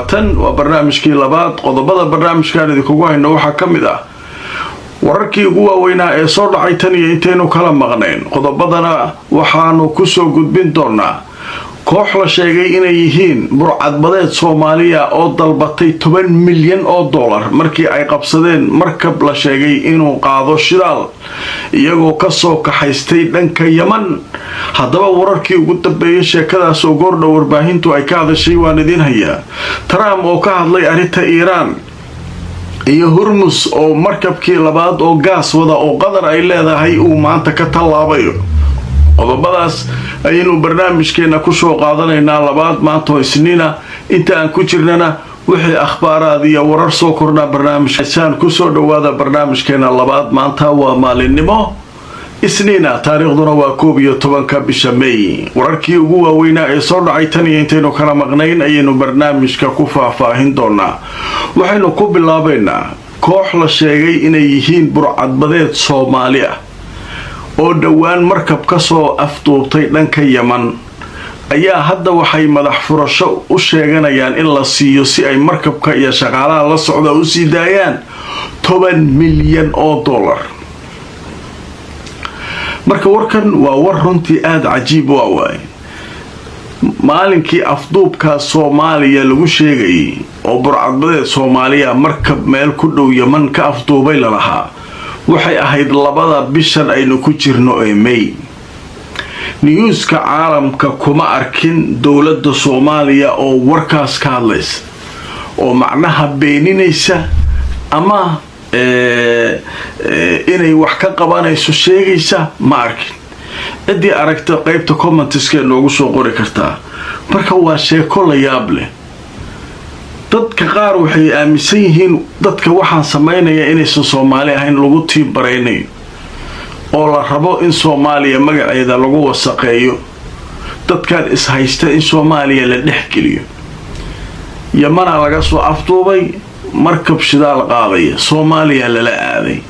tan waa barnaamijkii labaad qodobada barnaamijkan idinkugu hayno waxaa ka mid ah wararkii ugu waaweynaa ee soo dhacay tan iyo intaynu kala maqnayn qodobadana waxaanu kusoo gudbin doonaa koox la sheegay inay yihiin burcadbadeed Soomaaliya oo dalbatay 10 milyan oo dollar markii ay qabsadeen markab la sheegay inuu qaado shidaal iyagoo ka soo kaxaystay dhanka Yemen. haddaba wararkii ugu dambeeyay sheekadaas oo goordhow warbaahintu ay ka hadashay waan idin hayaa. Trump oo ka hadlay arrinta Iran iyo Hormuz oo markabkii labaad oo gaas wada oo Qatar ay leedahay uu maanta ka talaabayo. qodobadaas ayaynu barnaamijkeena ku soo qaadanaynaa labaad maanta oo Isniina inta aan ku jirnana wixii akhbaaraad iyo warar soo kordha barnaamijkan ku soo dhawaada barnaamijkeena labaad maanta waa maalinimo Isniina taariikhduna waa 11 bisha May. wararkii ugu waaweynaa ee soo dhacay tan iyo intaynu kala maqnayn ayaynu barnaamijka ku faahfaahin doonaa. waxaynu ku bilaabaynaa koox la sheegay inay yihiin burcadbadeed Soomaali ah oo dhawaan markab ka soo afduubtay dhanka Yemen ayaa hadda waxay madax furasho u sheeganayaan in la siiyo si ay markabka iyo shaqaalaha la socda u sii daayaan 10 milyan oo dollar. marka warkan waa war runtii aad cajiib u ah. maalinkii afduubka Soomaaliya lagu sheegay oo burcadbadeed Soomaaliya markab meel ku dhow Yemen ka afduubay lahaa waxay ahayd 2 bishan aynu ku jirno ee May. newska caalamka kuma arkin dowladda Soomaaliya oo warkaas ka hadlaysa oo macnaha beeninaysa ama inay wax ka qabanayso sheegaysa ma arkin. cidii aragta qaybta comments-ka noogu soo qori kartaa. marka waa sheeko la yaab leh. dadka qaar waxay aaminsan yihiin dadka waxaan sameynaya inaysan Soomaali ahayn lagu tiibareynayo oo la rabo in Soomaaliya magaceeda lagu wasaqeeyo. dadkan is haysta in Soomaaliya la dhexgeliyo. Yemen laga soo afduubay markab shidaal qaadaya Soomaaliya la aaday.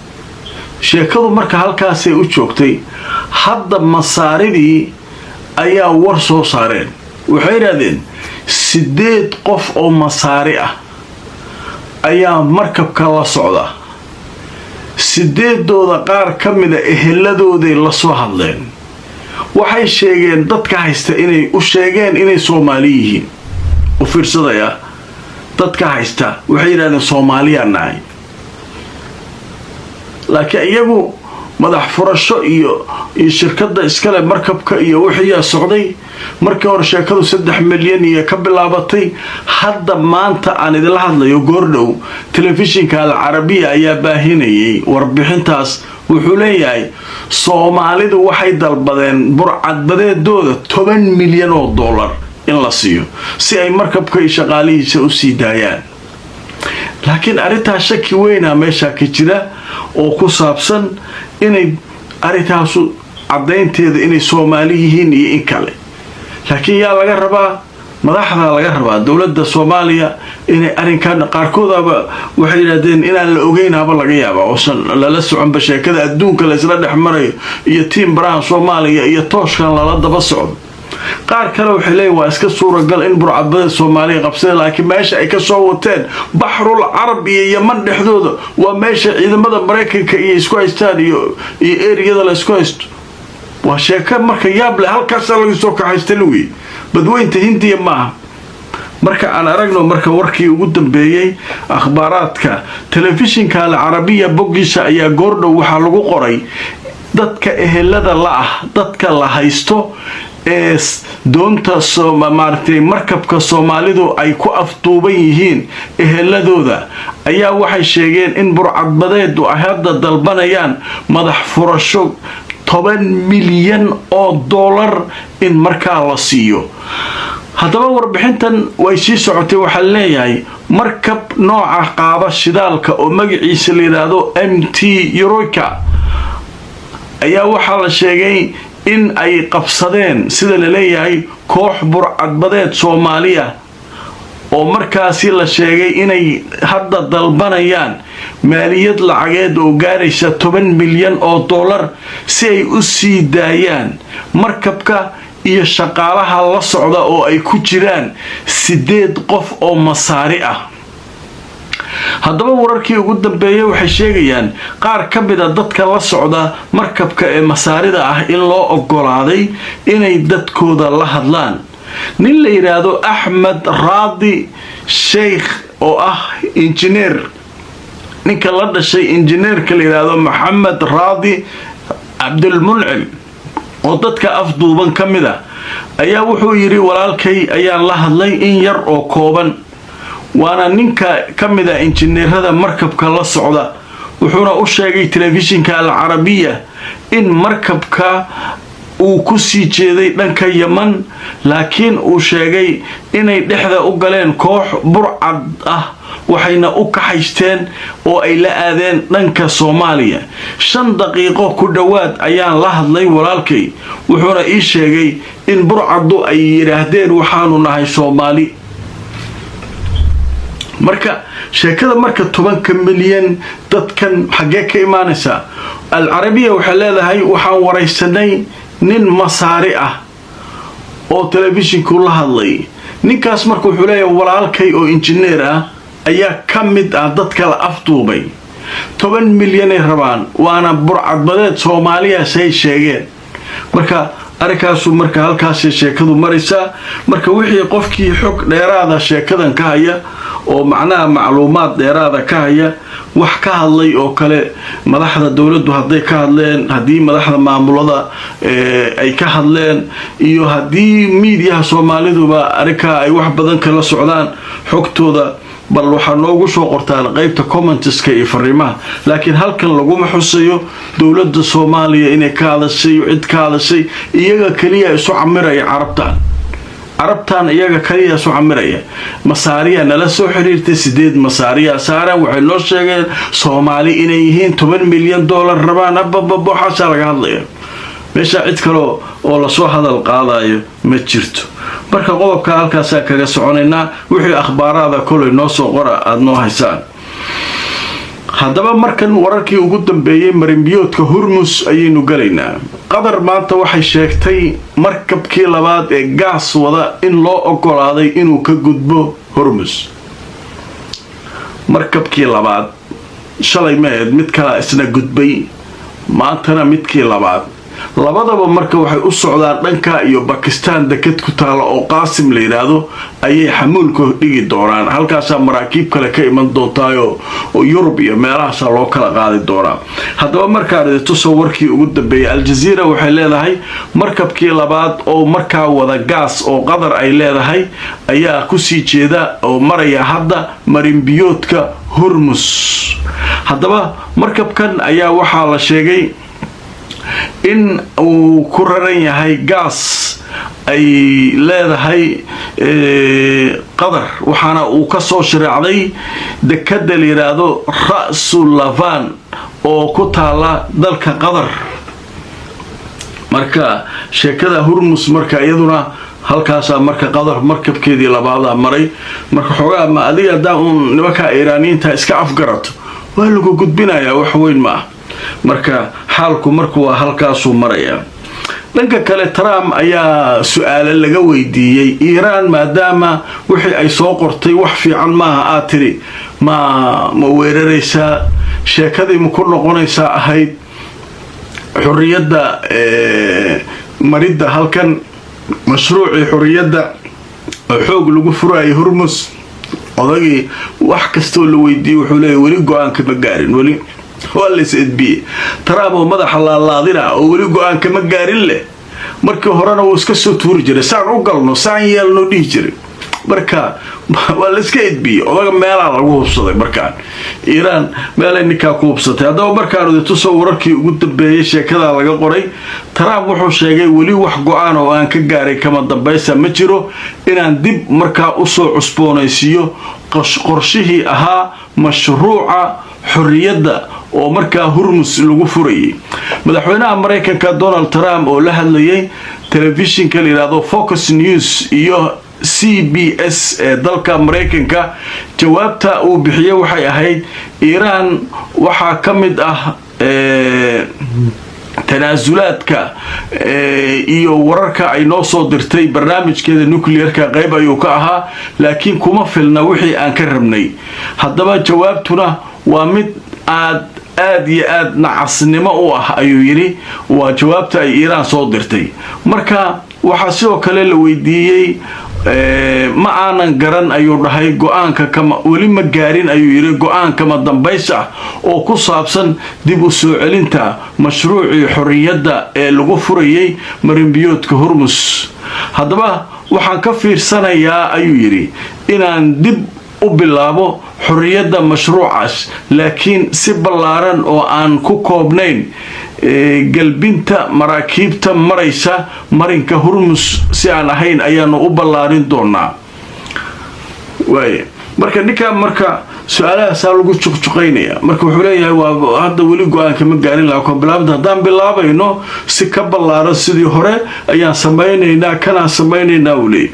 sheekadu marka halkaas ay u joogtay hadda masaaridii ayaa war soo saareen. waxay yiraahdeen 8 qof oo masaari ah ayaa markabka la socda. 8dooda qaar ka mid ah eheladooday la soo hadleen. waxay sheegeen dadka haysta inay u sheegeen inay Soomaali yihiin. u fiirsadaya dadka haysta waxay yiraahdeen Soomaaliya nahay. laakiin iyagu madax furasho iyo shirkadda iskale markabka iyo wixii socday markii hore sheekadu 3 milyan iyo ka bilaabatay. hadda maanta aan idin hadlayo goordhow telefishinka Al-Arabiya ayaa baahinayay warbixintaas. wuxuu leeyahay Soomaalidu waxay dalbadeen burcadbadeedooda 10 milyan oo dollar in la siiyo si ay markabka iyo shaqaalihiisa u sii daayaan. laakiin arrintaas shaki weyn ah meesha ka jira oo ku saabsan inay arrintaas cadeynteeda inay Soomaali yihiin iyo in kale. laakiin yaa laga rabaa madaxda laga rabaa dowladda Soomaaliya inay arrinkan qaarkoodaba waxay yiraahdeen inaan la ogeynaba laga yaabaa oo la socon sheekada adduunka la isla dhexmarayo iyo team Brown Soomaaliya iyo tooshkan la daba socdo. qaar kale waxay leeyahay waa iska suuragal in burcadbadeed Soomaaliya qabsadeen laakiin meesha ay ka soo wateen Bahrul Arab iyo Yemen dhexdooda waa meesha ciidamada Mareykanka iyo isku haystaan iyo eriyada la isku haysto. waa sheeko marka yaab leh halkaas laga soo kaxaystay luwi badweynta Hindiya maaha. marka aan aragno marka warkii ugu dambeeyay akhbaaraadka telefishinka Al-Arabiya boggiisa ayaa goordhow waxa lagu qoray dadka ehelada la ah dadka la haysto ee doonta Soomaaliya markabka Soomaalidu ay ku afduuban yihiin eheladooda ayaa waxay sheegeen in burcadbadeedu ay hadda dalbanayaan madax furasho 10 milyan oo dollar in markaa la siiyo. haddaba warbixintan way sii socotay. waxaa leeyahay markab nooca qaaba shidaalka oo magaciisa la yiraahdo MT Eureka ayaa waxaa la sheegay in ay qabsadeen sida la leeyahay koox burcadbadeed Soomaaliya oo markaasi la sheegay inay hadda dalbanayaan maaliyad lacageed oo gaaraysa 10 milyan oo dollar si ay u sii daayaan markabka iyo shaqaalaha la socda oo ay ku jiraan 8 qof oo masaari ah. haddaba wararkii ugu dambeeyay waxay sheegayaan qaar ka mid ah dadka la socda markabka ee masaarida ah in loo ogolaaday inay dadkooda la hadlaan. nin la yiraahdo Axmed Raadi Sheikh oo ah injineer, ninka la dhashay injineerka la yiraahdo Maxamed Raadi Abdulmuncim oo dadka afduuban ka mid ah ayaa wuxuu yiri walaalkay ayaan la hadlay in yar oo kooban, waana ninka ka mid ah injineerada markabka la socda. wuxuuna u sheegay telefishinka Al Arabiya in markabka uu ku sii jeeday dhanka Yemen, laakiin uu sheegay inay dhexda u galeen koox burcad ah waxayna u kaxaysteen oo ay la aadeen dhanka Soomaaliya. 5 daqiiqo ku dhawaad ayaan la hadlay walaalkay, wuxuuna ii sheegay in burcadu ay yiraahdeen waxaanu nahay Soomaali. marka sheekada marka 10 milyan dadkan xagee ka imaanaysa? Al Arabiya waxay leedahay waxaan wareysanay nin masaari ah oo telefishinku la hadlay. ninkaas markuu wuxuu leeyahay walaalkay oo injineer ah ayaa ka mid ah dadka la afduubay. 10 milyan ay rabaan, waana burcadbadeed Soomaaliya say sheegeen. marka arikaasu marka halkaas sheekadu maraysa. marka wixii qofkii xog dheeraada sheekadan ka haya oo macnaha macluumaad dheeraada ka haya wax ka hadlay oo kale madaxda dawladdu haday ka hadleen, hadii madaxda maamulada ay ka hadleen, iyo hadii media Soomaaliduba arika ay wax badan kala socdaan xogtooda, bal waxa noogu soo qortaan qaybta comments-ka iyo fariimaha. laakiin halkan laguma xusayo dawladda Soomaaliya inay ka hadashay cid ka hadashay, iyaga kaliya isu camiraya carabtan iyaga kaliya isu camiraya. masaariya nala soo xiriirtay 8 masaariya saaran waxay noo sheegeen Soomaali inay yihiin 10 milyan dollar rabaan. ababa waxa laga hadlaya meesha cid kale oo la soo hadal qaadayo ma jirto. marka qodobka halkaas kaga soconaynaa wixii akhbaarada kulay noo soo qora aad noo haysaan. haddaba markan wararkii ugu dambeeyay marinbiyoodka Hormuz ayaynu galaynaa. Qatar maanta waxay sheegtay markabkii labaad ee gaas wada in loo ogolaaday inuu ka gudbo Hormuz. markabkii labaad shalay mid kala isna gudbay, maantana midkii labaad. labadaba marka waxay u socdaan dhanka iyo Pakistan deked ku taala oo Qaasim la yiraahdo ayay xamuulka dhigi doonaan. halkaas maraakiib kale ka iman doontayo oo Yurub iyo meelahaas loo kala qaadi doonaa. haddaba marka reeto soo warkii ugu dambeeyay Al Jazeera waxay leedahay markabkii labaad oo markaa wada gaas oo Qatar ay leedahay ayaa ku sii jeeda oo maraya hadda marinbiyoodka Hormuz. haddaba markabkan ayaa waxaa la sheegay in uu ku raran yahay gaas ay leedahay Qatar, waxaana uu ka soo shiraacday dekada la yiraahdo Ra'sul Lavan oo ku taala dalka Qatar. marka sheekada Hormuz marka iyaduna halkaas marka Qatar markabkeedii labaad maray. marka xogaa ma adiga daan nimanka Iiraaniyiinta iska afgarato waa lagu gudbinayaa wax weyn ma ah. marka xaalku markuu halkaas uu maraya. dhanka kale Trump ayaa su'aalo laga weydiiyay Iiraan maadaama wixii ay soo qortay wax fiican maaha aad tiri ma weeraraysa sheekadii ma ku noqonaysa ahayd xurriyadda maridda halkan mashruuci xurriyadda xoog lagu furayo Hormuz. odagii wax kasto la weydiiyay wuxuu leeyahay wali go'aan kama gaarin, wali wala SDB Trump oo madaxa laadina oo wali go'aan kama gaarin leh. markii horena uu iska soo tuuri jiray saan u galno saan yeelno dhigi jiray. marka wala iska SDB odaga meelaha lagu hubsaday markaan Iiraan meelay ninka ku hubsatay. haddaba markaan reeto soo wararkii ugu dambeeyay sheekada laga qoray Trump wuxuu sheegay wali wax go'aan oo aan ka gaaray kama dambaysa ma jiro inaan dib markaa u soo cusboonaysiyo qorshihii ahaa mashruuca xurriyadda oo markaa Hormuz lagu furayay. madaxweynaha Mareykanka Donald Trump oo la hadlayay telefishinka la yiraahdo Fox News iyo CBS ee dalka Mareykanka jawaabta uu bixiyay waxay ahayd Iiraan waxa ka mid ah tanaasulaadka iyo wararka ay noo soo dirtay barnaamijkeeda nuclearka qayb ayuu ka ahaa laakiin kuma filna wixii aan ka rabnay haddaba jawaabtuna waa mid aad iyo aad nacasnimo u ah ayuu yiri waa jawaabta ay Iiraan soo dirtay marka waxa sidoo kale la weydiiyay ma aanan garan ayuu dhahay go'aanka kama wali ma gaarin ayuu yiri go'aanka ma dambaysa oo ku saabsan dib u soo celinta mashruuci xorriyadda ee lagu furayay marinbiyoodka Hormuz haddaba waxaan ka fiirsanayaa ayuu yiri inaan dib u bilaabo xorriyadda mashruucaas laakiin si ballaaran oo aan ku koobnayn galbinta maraakiibta maraysa marinka Hormuz si aan ahayn ayaanu u ballaarin doonaa marka ninka su'aalahaas lagu juqjuqaynaya marka wuxuu leeyahay waa hadda wali go'aanka ma gaarin laakiin bilaabada haddaan bilaabayno si ka ballaaran sidii hore ayaan samaynaynaa kana samaynaynaa wali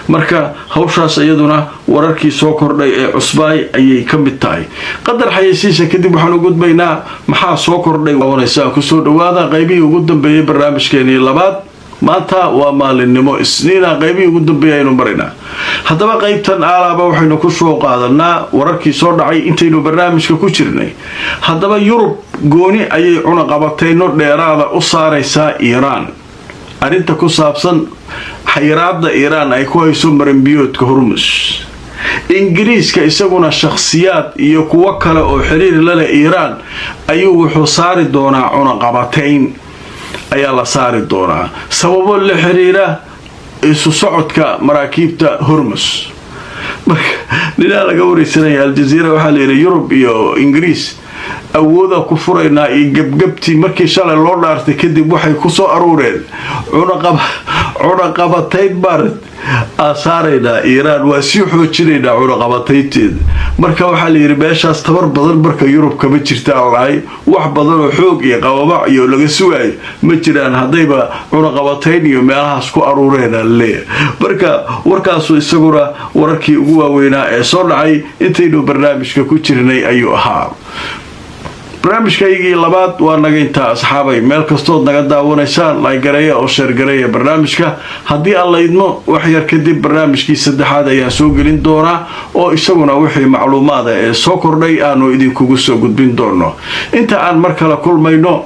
marka hawshaas iyaduna wararkii soo kordhay ee cusbaay ayay ka mid tahay qadar xayeysiisa kadib waxaan u gudbaynaa maxaa soo kordhay waanaysaa ku soo dhawaada qaybihii ugu dambeeyay barnaamijkeennii labaad maanta waa maalinimo isniina qaybihii ugu dambeeyay aynu marinaa haddaba qaybtan aalaaba waxaynu ku soo qaadanaa wararkii soo dhacay intaynu barnaamijka ku jirnay haddaba Yurub gooni ayay cunaqabatayno dheeraada u saaraysaa Iiraan arrinta ku saabsan xayiraadda Iiraan ay ku hayso marinbiyoodka Hormuz Ingiriiska isaguna shakhsiyaad iyo kuwa kale oo xiriir la leh Iiraan ayuu wuxuu saari doonaa cunaqabatayn ayaa la saari doonaa sababo la xiriira isu socodka maraakiibta Hormuz marka nina laga wareysanaya Aljazeera waxa la yiri Yurub iyo Ingiriis awooda ku furaynaa iyo gabgabti markii shalay loo dhaartay kadib waxay ku soo aruureen cunaqabatayn barid asaarayna Iiraan waa si xoojinayna cunaqabataynteeda marka waxa la yiri meeshaas tabar badan marka Yurub kama jirta allahay wax badan oo xoog iyo qababac iyo laga sugaay ma jiraan hadayba cunaqabatayn iyo meelahaas ku aruureen alle marka warkaas isaguna wararkii ugu waaweynaa ee soo dhacay intaynu barnaamijka ku jirnay ayuu ahaa barnaamijkaygii labaad waa naga intaa asxaabay meel kastood naga daawanaysaan like gareeya oo share gareeya barnaamijka haddii alla idmo wax yar kadib barnaamijkii saddexaad ayaan soo gelin doonaa oo isaguna wixii macluumaad ee soo kordhay aanu idinkugu soo gudbin doono inta aan mar kale kulmayno